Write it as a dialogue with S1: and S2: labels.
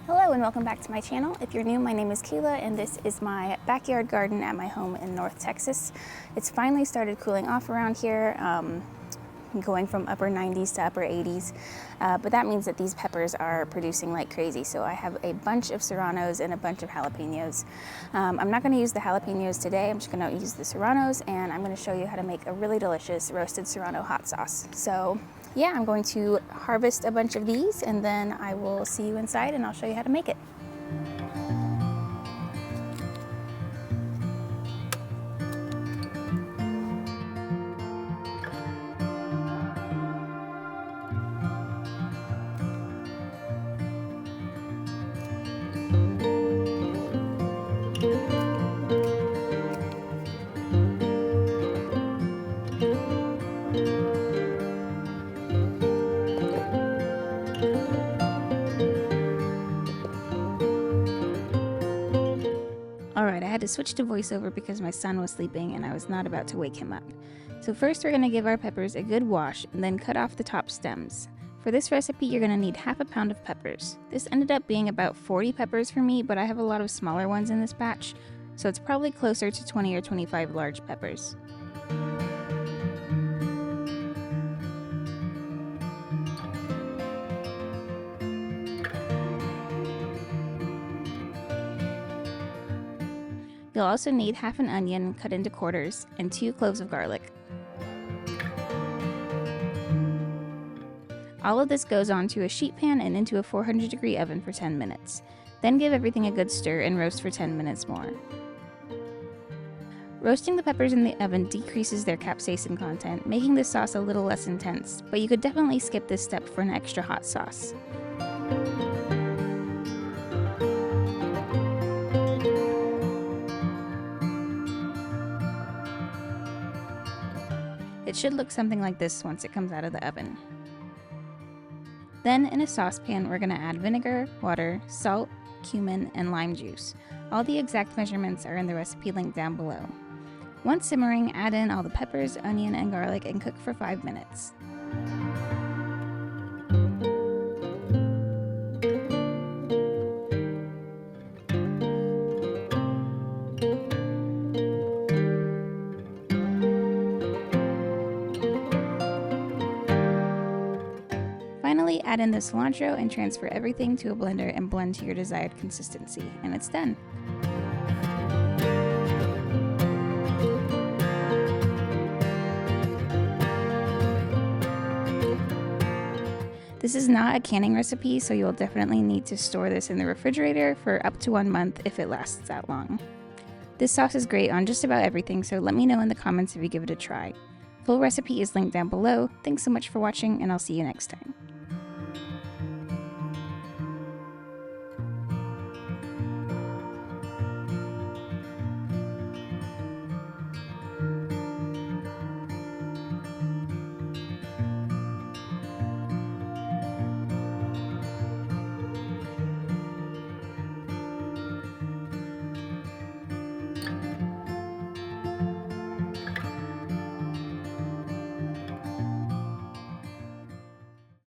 S1: Hello and welcome back to my channel. If you're new, my name is Kayla and this is my backyard garden at my home in North Texas. It's finally started cooling off around here, going from upper 90s to upper 80s, but that means that these peppers are producing like crazy. So I have a bunch of serranos and a bunch of jalapenos. I'm not going to use the jalapenos today, I'm just going to use the serranos, and I'm going to show you how to make a really delicious roasted serrano hot sauce. So yeah, I'm going to harvest a bunch of these and then I will see you inside and I'll show you how to make it. Alright, I had to switch to voiceover because my son was sleeping and I was not about to wake him up. So first we're going to give our peppers a good wash and then cut off the top stems. For this recipe you're going to need half a pound of peppers. This ended up being about 40 peppers for me, but I have a lot of smaller ones in this batch, so it's probably closer to 20 or 25 large peppers. You'll also need half an onion cut into quarters and 2 cloves of garlic. All of this goes onto a sheet pan and into a 400-degree oven for 10 minutes. Then give everything a good stir and roast for 10 minutes more. Roasting the peppers in the oven decreases their capsaicin content, making this sauce a little less intense, but you could definitely skip this step for an extra hot sauce. It should look something like this once it comes out of the oven. Then in a saucepan we're going to add vinegar, water, salt, cumin, and lime juice. All the exact measurements are in the recipe link down below. Once simmering, add in all the peppers, onion, and garlic and cook for 5 minutes. Finally, add in the cilantro and transfer everything to a blender and blend to your desired consistency, and it's done. This is not a canning recipe, so you'll definitely need to store this in the refrigerator for up to 1 month if it lasts that long. This sauce is great on just about everything, so let me know in the comments if you give it a try. Full recipe is linked down below. Thanks so much for watching, and I'll see you next time.